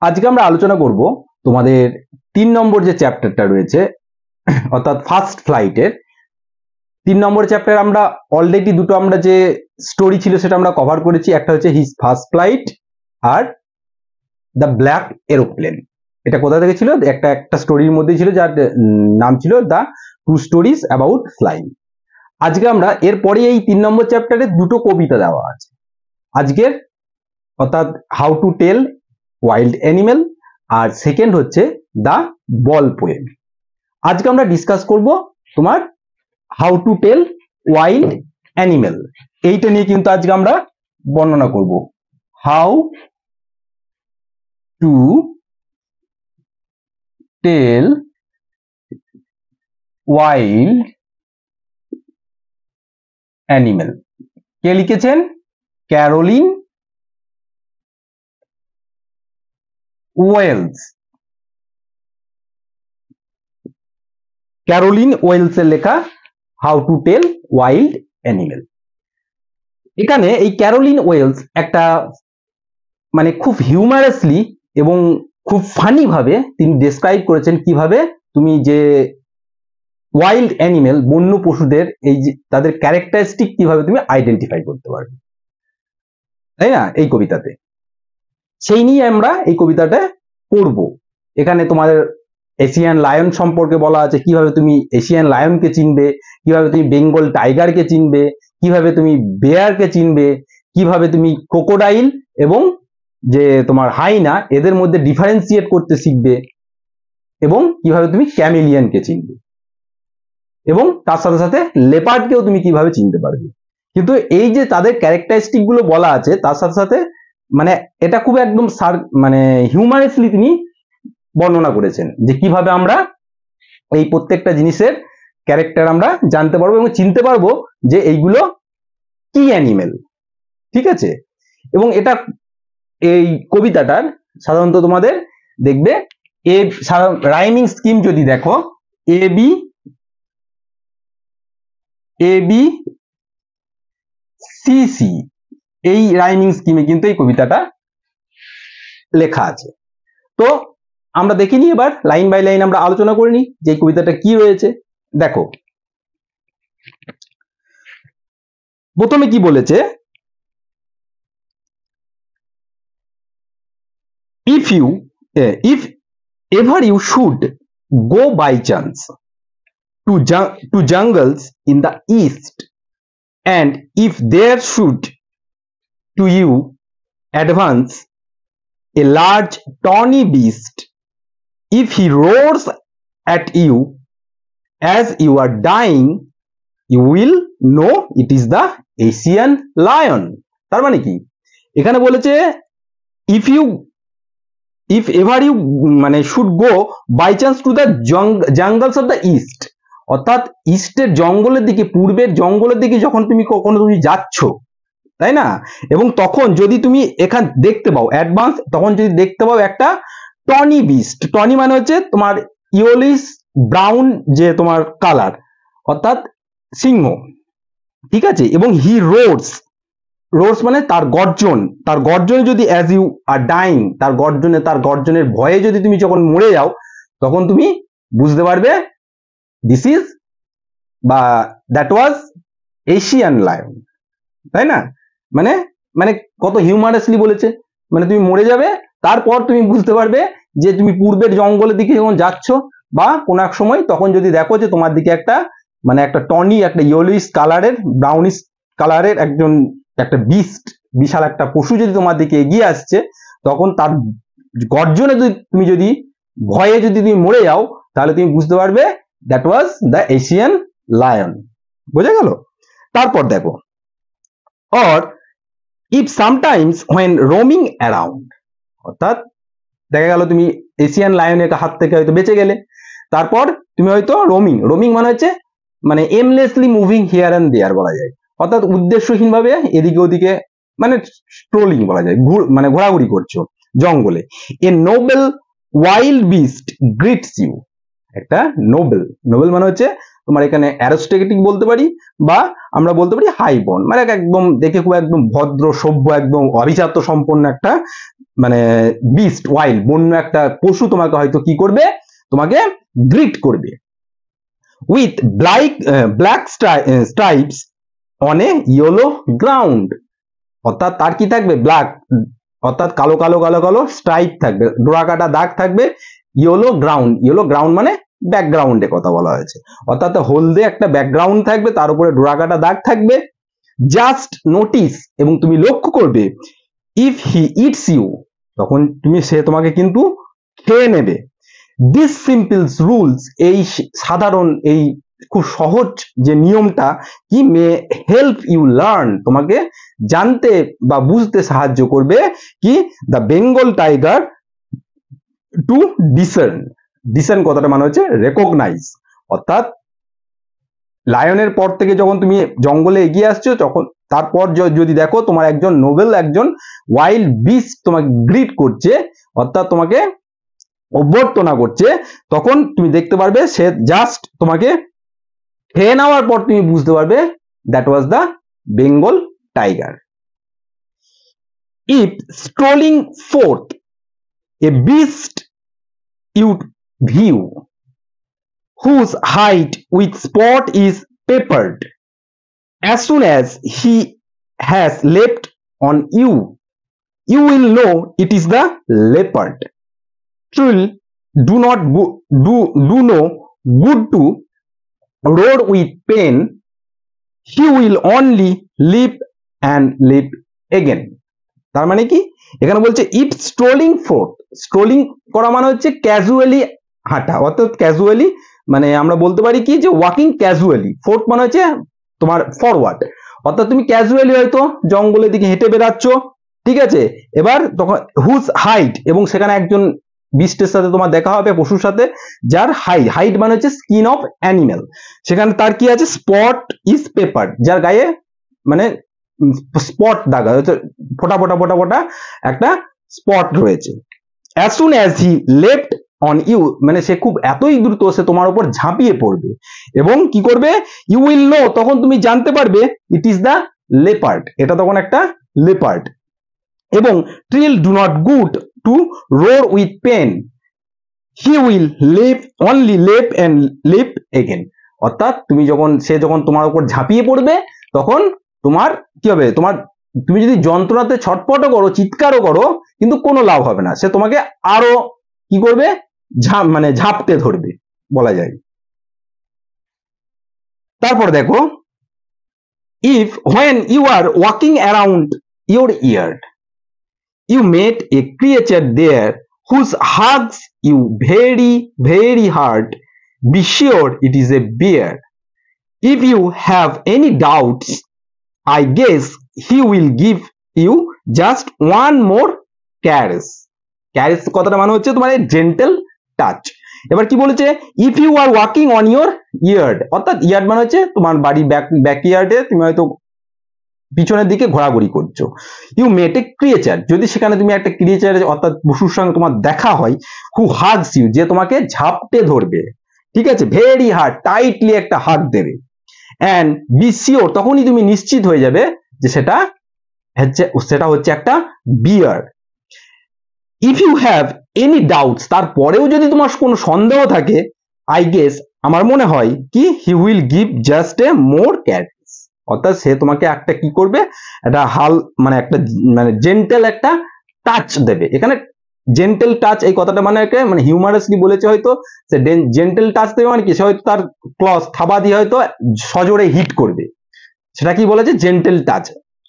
আজকে আমরা আলোচনা করব তোমাদের 3 নম্বর যে চ্যাপ্টারটা রয়েছে অর্থাৎ ফার্স্ট ফ্লাইটের 3 নম্বর চ্যাপ্টার। আমরা অলরেডি দুটো আমরা যে স্টোরি ছিল সেটা আমরা কভার করেছি, একটা হচ্ছে his first flight are the black aeroplane. এটা কোথা থেকে ছিল? একটা স্টোরির মধ্যে ছিল যার নাম ছিল the two stories about flying. আজকে আমরা এরপরে এই 3 নম্বর চ্যাপ্টারে দুটো কবিতা দেওয়া আছে আজকের, অর্থাৎ how to tell wild animal আর সেকেন্ড হচ্ছে দ্য বল পোয়েম। আজকে আমরা ডিসকাস করব তোমার how to tell wild animal, এইটা নিয়ে কিন্তু আজকে আমরা বর্ণনা করব। How to tell wild animal. কে লিখেছেন? Carolyn Wells. ক্যারোলিন ওয়েলস এর লেখা how to tell wild animal. এখানে এই ক্যারোলিন ওয়েলস একটা মানে খুব হিউমারাসলি এবং খুব ফানি ভাবে তিনি ডেসক্রাইব করেছেন কিভাবে তুমি যে ওয়াইল্ড অ্যানিমেল বন্য পশুদের এই যে তাদের ক্যারেক্টারিস্টিক কিভাবে তুমি আইডেন্টিফাই করতে পারবে, তাই না? এই কবিতাতে সেই নিয়ে আমরা এই কবিতাটা পড়ব। এখানে তোমাদের এশিয়ান লায়ন সম্পর্কে বলা আছে, কিভাবে তুমি এশিয়ান লায়নকে চিনবে, কিভাবে তুমি বেঙ্গল টাইগারকে চিনবে, কিভাবে তুমি বেয়ারকে চিনবে, কিভাবে তুমি ক্রোকোডাইল এবং যে তোমার হাইনা এদের মধ্যে ডিফারেন্সিয়েট করতে শিখবে, এবং কিভাবে তুমি ক্যামেলিয়ানকে চিনবে, এবং তার সাথে সাথে লেপার্ডকেও তুমি কিভাবে চিনতে পারবে। কিন্তু এই যে তাদের ক্যারেক্টারিস্টিক গুলো বলা আছে তার সাথে সাথে মানে এটা খুব একদম মানে হিউমারাসলি তিনি বর্ণনা করেছেন যে কিভাবে আমরা এই প্রত্যেকটা জিনিসের ক্যারেক্টার আমরা জানতে পারবো এবং চিনতে পারবো যে এইগুলো কি অ্যানিমেল, ঠিক আছে? এবং এটা এই কবিতাটার সাধারণত তোমাদের দেখবে রাইমিং স্কিম যদি দেখো এ বি সি সি, এই রাইমিং স্কিমে কিন্তু এই কবিতাটা লেখা আছে। তো আমরা দেখিনি, এবার লাইন বাই লাইন আমরা আলোচনা করে নিই যে কবিতাটা কি রয়েছে। দেখো প্রথমে কি বলেছে, if ever you should go by chance to jungles in the east, and if there should to you advance a large tawny beast, if he roars at you as you are dying, you will know it is the Asian lion. তার মানে কি? এখানে বলেছে if ever you মানে should go by chance to the jungles of the east, অর্থাৎ ইস্টের জঙ্গলের দিকে, পূর্বের জঙ্গলের দিকে যখন তুমি কখনো তুমি যাচ্ছ, তাই না? এবং তখন যদি তুমি এখান দেখতে পাও অ্যাডভান্স, তখন যদি দেখতে পাও একটা টনি বিস্ট, টনি মানে হচ্ছে তোমার ইয়েলোইশ ব্রাউন যে তোমার কালার, অর্থাৎ সিংহ, ঠিক আছে? এবং হি রোর্স মানে তার গর্জনে যদি অ্যাজ ইউ আর ডাইং, তার গর্জনের ভয়ে যদি তুমি যখন মরে যাও তখন তুমি বুঝতে পারবে দিস ইজ বা দ্যাট ওয়াজ এশিয়ান লায়ন, তাই না? মানে মানে কত হিউমারাসলি বলেছে, মানে তুমি মরে যাবে তারপর তুমি বুঝতে পারবে যে তুমি পূর্বের জঙ্গলের দিকে যখন যাচ্ছ বা কোন এক সময় তখন যদি দেখো যে তোমার দিকে একটা মানে একটা টনি, একটা ইয়েলোইশ কালারের, ব্রাউনিশ কালারের একটা বিশাল একটা পশু যদি তোমার দিকে এগিয়ে আসছে, তখন তার গর্জনে তুমি যদি ভয়ে যদি তুমি মরে যাও তাহলে তুমি বুঝতে পারবে that was the Asian lion. বোঝা গেল? তারপর দেখো, or if sometimes when roaming around, অর্থাৎ দেখা গেল তুমি এশিয়ান লায়নের হাত থেকে হয়তো বেঁচে গেলে, তারপর তুমি হয়তো রোমিং মানে হচ্ছে মানে এমলেসলি মুভিং হিয়ার এন্ড দেয়ার বলা যায়, অর্থাৎ উদ্দেশ্যহীন ভাবে এদিকে ওদিকে মানে স্ট্রোলিং বলা যায়, মানে ঘোরাঘুরি করছো জঙ্গলে। A noble wild beast greets you, একটা নোবেল মানে হচ্ছে তোমার এখানে অ্যারিস্টক্রেটিক বলতে পারি, বা আমরা বলতে পারি হাই বর্ন, মানে একদম দেখে খুব একদম ভদ্র সভ্য একদম অভিজাত্য সম্পন্ন একটা মানে বিস্ট ওয়াইল্ড বন্য একটা পশু তোমাকে হয়তো কি করবে, তোমাকে গ্রিট করবে। With black stripes on a yellow ground, অর্থাৎ তার কি থাকবে, ব্ল্যাক অর্থাৎ কালো কালো কালো কালো স্ট্রাইপ থাকবে, ডোরাকাটা দাগ থাকবে, ইয়েলো গ্রাউন্ড মানে ব্যাকগ্রাউন্ডে কথা বলা হয়েছে, অর্থাৎ হলদে একটা ব্যাকগ্রাউন্ড থাকবে, তার উপরে ডোরাকাটা দাগ থাকবে। জাস্ট নোটিস, এবং তুমি লক্ষ্য করবে, ইফ হি ইটস ইউ, তখন সে তোমাকে কিন্তু খেয়ে নেবে। দিস সিম্পলস রুলস, এই সাধারণ এই খুব সহজ যে নিয়মটা কি মে হেল্প ইউ লার্ন, তোমাকে জানতে বা বুঝতে সাহায্য করবে কি the Bengal tiger to discern কথাটা মানে হচ্ছে রেকগনাইজ, অর্থাৎ লায়নের পর থেকে যখন তুমি জঙ্গলে এগিয়ে আসছো, তখন তারপর যদি দেখো তোমার একজন নোবেল একজন ওয়াইল্ড বিস্ট তোমাকে গ্রিট করছে, অর্থাৎ তোমাকে অভ্যর্থনা করছে, তখন তুমি দেখতে পারবে সে জাস্ট তোমাকে খেয়ে নেওয়ার পর তুমি বুঝতে পারবে that was the Bengal tiger. If strolling forth a beast you view whose hide with spot is peppered, as soon as he has leapt on you, you will know it is the leopard. Trull do not do no good to roar with pain, he will only leap and leap again. তার মানে কি, এখানে বলছে if strolling fourth, স্ট্রোলিং করা মানে হচ্ছে casually হাঁটা, অর্থাৎ ক্যাজুয়ালি মানে আমরা বলতে পারি কি যে ওয়াকিং ক্যাজুয়ালি, ফোর্থ মানে হচ্ছে তোমার ফরওয়ার্ড, অর্থাৎ তুমি ক্যাজুয়ালি হয়তো জঙ্গলের দিকে হেঁটে বেড়াচ্ছ, ঠিক আছে, এবার তখন হুজ হাইট, এবং সেখানে একজন বিস্টের সাথে তোমার দেখা হবে, পশুর সাথে, যার হাইট মানে হচ্ছে স্কিন অফ অ্যানিমেল, সেখানে তার কি আছে, স্পট ইজ পেপার, যার গায়ে মানে স্পট দাগা, ফোটা ফোটা ফোটা ফোটা একটা স্পট রয়েছে। As soon as he left on you, মানে সে খুব এতই দ্রুত সে তোমার উপর ঝাঁপিয়ে পড়বে, এবং কি করবে, ইউ উইল নো, তখন তুমি জানতে পারবে ইট ইজ দ্য লেপার্ড, এটা তখন একটা লেপার্ড। এবং trill do not good to roar with pain, he will only leap and leap again, অর্থাৎ সে যখন তোমার উপর ঝাঁপিয়ে পড়বে, তখন তোমার কি হবে, তুমি যদি যন্ত্রণাতে ছটপটও করো, চিৎকারও করো, কিন্তু কোনো লাভ হবে না, সে তোমাকে আরো কি করবে, ঝাঁপতে ধরবে বলা যায়। তারপর দেখো, if when you are walking around your yard, you meet a creature there whose hugs you very very hard, be sure it is a bear. If you have any doubts, I guess he will give you just one more caress. Caress কথাটা মানে হচ্ছে তোমার gentle touch. এবার কি বলেছে, if you are walking on your yard, অর্থাৎ yard মানে হচ্ছে তোমার বাড়ির ব্যাকইয়ার্ডে তুমি হয়তো পিছনের দিকে ঘোরাঘুরি করছো, ইউ মেট এ ক্রিয়েচার, যদি সেখানে তুমি একটা ক্রিয়েচার অর্থাৎ পশুর সঙ্গে তোমার দেখা হয়, হু হাগস ইউ, যে তোমাকে ঝাপটে ধরবে, ঠিক আছে, ভেরি হার্ড টাইটলি একটা হাগ দেবে, অ্যান্ড বি শিওর, তখনই তুমি নিশ্চিত হয়ে যাবে যে সেটা হচ্ছে একটা bear. If you have any doubts, তারপরেও যদি তোমার কোনো সন্দেহ থাকে, আই গেস, আমার মনে হয় কি, he will give just a মোর ক্যারেস, অর্থাৎ সে তোমাকে একটা কি করবে, একটা একটা জেন্টেল একটা টাচ দেবে। এখানে জেন্টেল টাচ এই কথাটা মানে হিউমারাসলি বলেছে, হয়তো সে জেন্টেল টাচ দেবে মানে কি, সে হয়তো তার ক্লস থাবা দিয়ে হয়তো সজোরে হিট করবে, সেটা কি বলেছে, জেন্টেল টাচ,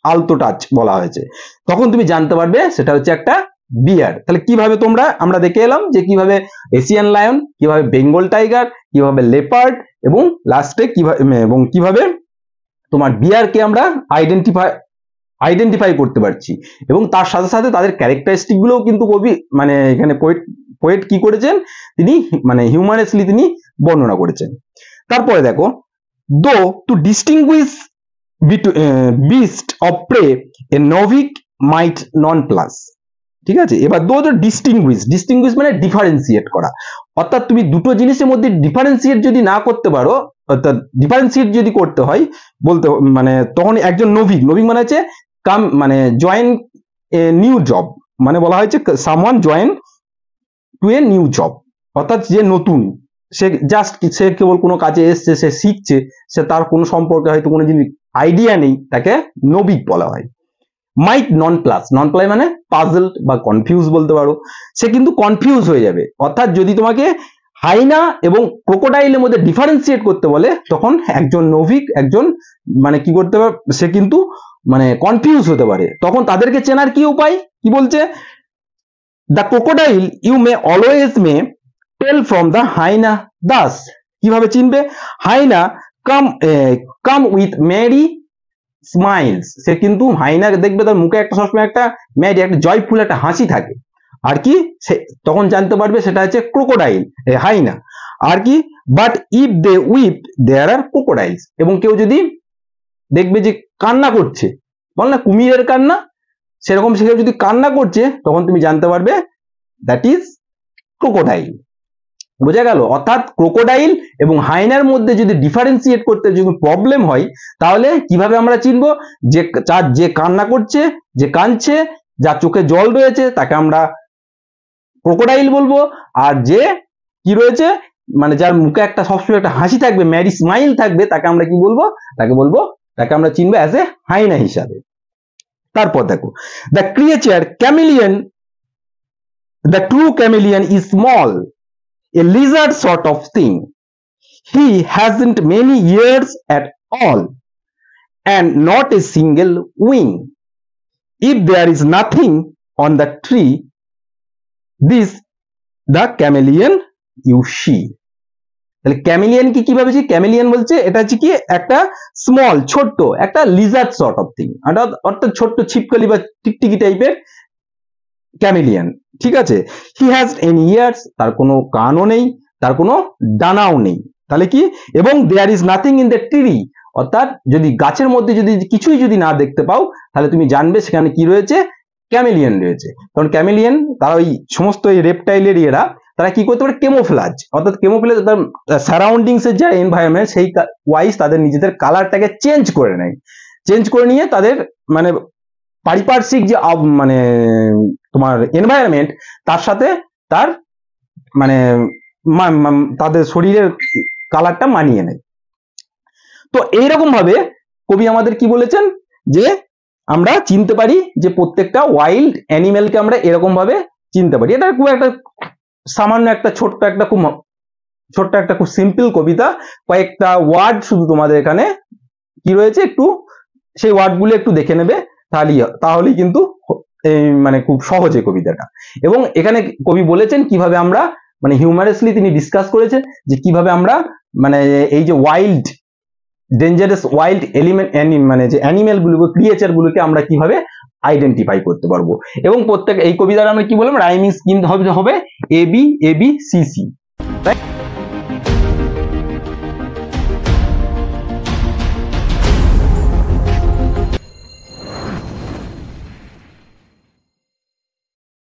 আলতো টাচ বলা হয়েছে, তখন তুমি জানতে পারবে সেটা হচ্ছে একটা বিয়ার। তাহলে কিভাবে আমরা দেখে এলাম যে কিভাবে এশিয়ান লায়ন, কিভাবে বেঙ্গল টাইগার, কিভাবে লেপার্ড, এবং লাস্টে কিভাবে তোমার বিয়ারকে আমরা আইডেন্টিফাই করতে পারছি, এবং তার সাথে সাথে তাদের ক্যারেক্টারিস্টিক গুলোও কিন্তু কবি এখানে পোয়েট কি করেছেন, তিনি হিউমারাসলি তিনি বর্ণনা করেছেন। তারপরে দেখো, though to distinguish beast of prey a novice might nonplus, ঠিক আছে। এবার দো ডিস্টিংগুইশ মানে ডিফারেন্সিয়েট করা, অর্থাৎ তুমি দুটো জিনিসের মধ্যে ডিফারেন্সিয়েট যদি না করতে পারো, অর্থাৎ ডিফারেন্সিয়েট যদি করতে হয় বলতে মানে তখন একজন নভিক মানে হচ্ছে কাম মানে জয়েন এ নিউ জব, মানে বলা হয়েছে someone join to a new job, অর্থাৎ যে নতুন, সে কেবল কোনো কাজে এসছে, সে শিখছে, সে তার কোনো সম্পর্কে হয়তো কোনো জিনিস আইডিয়া নেই, তাকে নভিক বলা হয়। মাইট নন প্লাস মানে পাজলড বা কনফিউজ বলতে পারো, সে কিন্তু কনফিউজ হয়ে যাবে। অর্থাৎ যদি তোমাকে হাইনা এবং ক্রোকোডাইলের মধ্যে ডিফারেন্সিয়েট করতে বলে তখন একজন নভিক একজন মানে কি করতে পারে, সে কিন্তু মানে কনফিউজ হতে পারে। তখন তাদেরকে চেনার কি উপায়, কি বলছে, the crocodile you may always may tell from the hyena thus, কিভাবে চিনবে, hyena come with merry smiles, সে কিন্তু হাইনা দেখবে তার মুখে একটা সবসময় একটা মেরি একটা জয়ফুল একটা হাসি থাকে, আর কি সে তখন জানতে পারবে সেটা হচ্ছে ক্রোকোডাইল হাইনা। আর কি but if they weep they're crocodiles, এবং কেউ যদি দেখবে যে কান্না করছে, বল না কুমিরের কান্না, সেরকম সে যদি কান্না করছে তখন তুমি জানতে পারবে দ্যাট ইজ ক্রোকোডাইল। বোঝা গেল? অর্থাৎ ক্রোকোডাইল এবং হাইনার মধ্যে যদি ডিফারেন্সিয়েট করতে যদি প্রবলেম হয় তাহলে কিভাবে আমরা চিনবো, যে কান্না করছে, যে কাঁদছে, যার চোখে জল রয়েছে তাকে আমরা ক্রোকোডাইল বলবো, আর যে কি রয়েছে মানে যার মুখে একটা সবসময় একটা হাসি থাকবে, ম্যারি স্মাইল থাকবে, তাকে আমরা কি বলবো, তাকে আমরা চিনবো অ্যাজ এ হাইনা হিসাবে। তারপর দেখো, the creature chameleon, the true chameleon is small, a lizard sort of thing. He hasn't many ears at all and not a single wing. If there is nothing on the tree, this the chameleon you see. তাহলে ক্যামিলিয়ন কি কিভাবে, ক্যামিলিয়ন বলছে এটা হচ্ছে কি একটা small ছোট্ট একটা লিজার্ড সর্ট অফ থিং, অর্থাৎ ছোট্ট ছিপকলি বা টিকটিকি টাইপের ক্যামিলিয়ন, ঠিক আছে। হি হ্যাজ এনি ইয়ার্স, তার কোনো কানও নেই, তার কোনো ডানাও নেই, তাহলে কি, এবং there is nothing in the tree, অর্থাৎ যদি গাছের মধ্যে যদি কিছুই যদি না দেখতে পাও তাহলে তুমি জানবে সেখানে কি রয়েছে, ক্যামিলিয়ন রয়েছে। কারণ ক্যামিলিয়ন তারা ওই সমস্ত এই রেপটাইলের এরা তারা কি করতে পারে, কেমোফ্লাজ, অর্থাৎ কেমোফ্লাজ তার সারাউন্ডিংস এর যা এনভায়রনমেন্ট সেই ওয়াইজ তাদের নিজেদের কালারটাকে চেঞ্জ করে নেয়, চেঞ্জ করে নিয়ে তাদের মানে পারিপার্শ্বিক যে মানে তোমার এনভায়রনমেন্ট তার সাথে তার মানে তাদের শরীরের কালারটা মানিয়ে নেয়। তো এইরকম ভাবে কবি আমাদের কি বলেছেন যে আমরা চিনতে পারি যে প্রত্যেকটা ওয়াইল্ড অ্যানিমেলকে আমরা এরকম ভাবে চিনতে পারি। এটা খুব একটা সামান্য একটা ছোট্ট একটা খুব সিম্পল কবিতা, কয়েকটা ওয়ার্ড শুধু তোমাদের এখানে কি রয়েছে একটু সেই ওয়ার্ডগুলো একটু দেখে নেবে, তাহলেই কিন্তু মানে খুব সহজে কবিতাটা। এবং এখানে কবি বলেছেন কিভাবে আমরা মানে হিউমারাসলি তিনি ডিসকাস করেছেন যে কিভাবে আমরা মানে এই যে ওয়াইল্ড ডেঞ্জারাস ওয়াইল্ড এলিমেন্ট মানে যে অ্যানিমেল গুলোকে ক্রিয়েচার গুলোকে আমরা কিভাবে আইডেন্টিফাই করতে পারবো। এবং প্রত্যেক এই কবিতার আমরা কি বললাম রাইমিং স্কিম হবে AB ABC, তাই